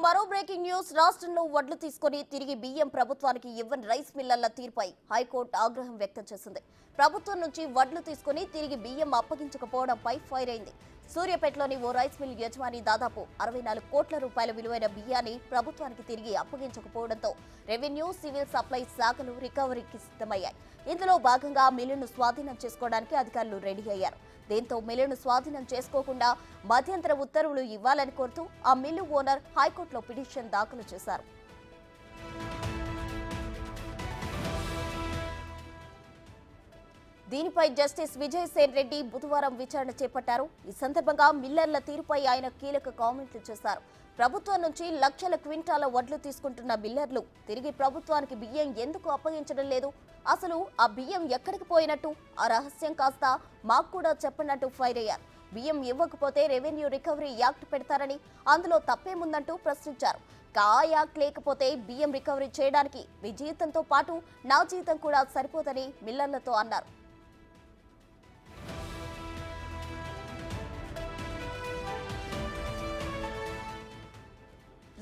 మరో breaking news. రాష్ట్రంలో వడ్లు తీసుకుని తిరిగి బియ్యం ప్రభుత్వానికి ఇవ్వని రైస్ మిల్లర్ల తీర్పై హైకోర్టు ఆగ్రహం వ్యక్తం చేసింది. ప్రభుత్వం నుంచి వడ్లు తీసుకుని తిరిగి బియ్యం అప్పగించకపోవడంపై ఫైర్ అయింది. సూర్యాపేటలోని ఓ రైస్ మిల్ యజమాని దాదాపు 64 కోట్ల రూపాయల విలువైన బియ్యాన్ని ప్రభుత్వానికి తిరిగి అప్పగించకపోవడంతో రెవెన్యూ, సివిల్ సప్లైస్ శాఖలు రికవరీకి సిద్ధమయ్యాయి. ఇందులో భాగంగా మిల్లును స్వాధీనం చేసుకోవడానికి అధికారులు రెడీ అయ్యారు. దీంతో మిల్లును స్వాధీనం చేసుకోకుండా మధ్యంతర ఉత్తర్వులు ఇవ్వాలని కోరుతూ ఆ మిల్లు ఓనర్ హైకోర్టులో పిటిషన్ దాఖలు చేశారు. దీనిపై జస్టిస్ విజయసేన్ రెడ్డి బుధవారం విచారణ చేపట్టారు. ఈ సందర్భంగా మిల్లర్ల తీరుపై ఆయన కీలక కామెంట్లు చేశారు. ప్రభుత్వం నుంచి లక్షల క్వింటాల వడ్లు తీసుకుంటున్న మిల్లర్లు తిరిగి ప్రభుత్వానికి బియ్యం ఎందుకు అప్పగించడం లేదు? అసలు ఆ బియ్యం ఎక్కడికి పోయినట్టు? ఆ రహస్యం కాస్త మాకు కూడా చెప్పనట్టు ఫైర్ అయ్యారు. బియ్యం ఇవ్వకపోతే రెవెన్యూ రికవరీ యాక్ట్ పెడతారని, అందులో తప్పేముందంటూ ప్రశ్నించారు. ఆ యాక్ట్ లేకపోతే బియ్యం రికవరీ చేయడానికి మీ జీతంతో పాటు నా జీతం కూడా సరిపోదని మిల్లర్లతో అన్నారు.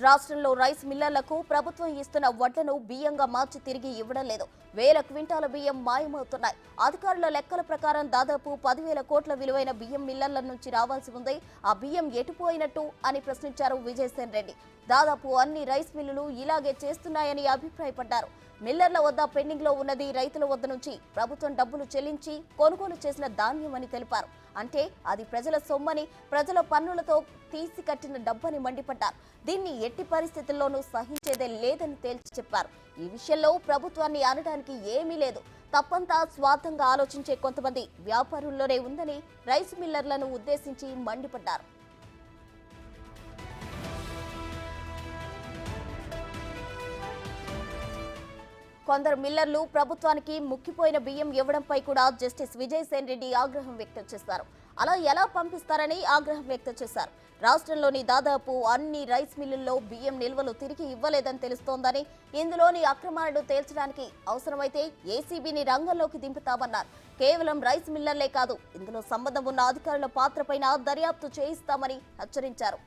రాష్ట్రంలో రైస్ మిల్లర్లకు ప్రభుత్వం ఇస్తున్న వడ్లను బియ్యంగా మార్చి తిరిగి ఇవ్వడం లేదు. వేల క్వింటాల బియ్యం మాయమవుతున్నాయి. అధికారుల లెక్కల ప్రకారం దాదాపు 10,000 కోట్ల విలువైన బియ్యం మిల్లర్ల నుంచి రావాల్సి ఉంది. ఆ బియ్యం ఎటుపోయినట్టు అని ప్రశ్నించారు విజయసేన్ రెడ్డి. దాదాపు అన్ని రైస్ మిల్లులు ఇలాగే చేస్తున్నాయని అభిప్రాయపడ్డారు. మిల్లర్ల వద్ద పెండింగ్ లో ఉన్నది రైతుల వద్ద నుంచి ప్రభుత్వం డబ్బులు చెల్లించి కొనుగోలు చేసిన ధాన్యమని తెలిపారు. అంటే అది ప్రజల సొమ్మని, ప్రజల పన్నులతో తీసి కట్టిన డబ్బని మండిపడ్డారు. దీన్ని ఎట్టి పరిస్థితుల్లోనూ సహించేదే లేదని తేల్చి చెప్పారు. ఈ విషయంలో ప్రభుత్వాన్ని అనడానికి ఏమీ లేదు. తప్పంతా స్వార్థంగా ఆలోచించే కొంతమంది వ్యాపారుల్లోనే ఉందని రైస్ మిల్లర్లను ఉద్దేశించి మండిపడ్డారు. కొందరు మిల్లర్లు ప్రభుత్వానికి ముక్కిపోయిన బియ్యం ఇవ్వడంపై కూడా జస్టిస్ విజయసేన్ రెడ్డి ఆగ్రహం వ్యక్తం చేశారు. అలా ఎలా పంపిస్తారని ఆగ్రహం వ్యక్తం చేశారు. రాష్ట్రంలోని దాదాపు అన్ని రైస్ మిల్లుల్లో బియ్యం నిల్వలు తిరిగి ఇవ్వలేదని తెలుస్తోందని, ఇందులోని అక్రమాలను తేల్చడానికి అవసరమైతే ఏసీబీని రంగంలోకి దింపుతామన్నారు. కేవలం రైస్ మిల్లర్లే కాదు, ఇందులో సంబంధం ఉన్న అధికారుల పాత్రపైన దర్యాప్తు చేయిస్తామని హెచ్చరించారు.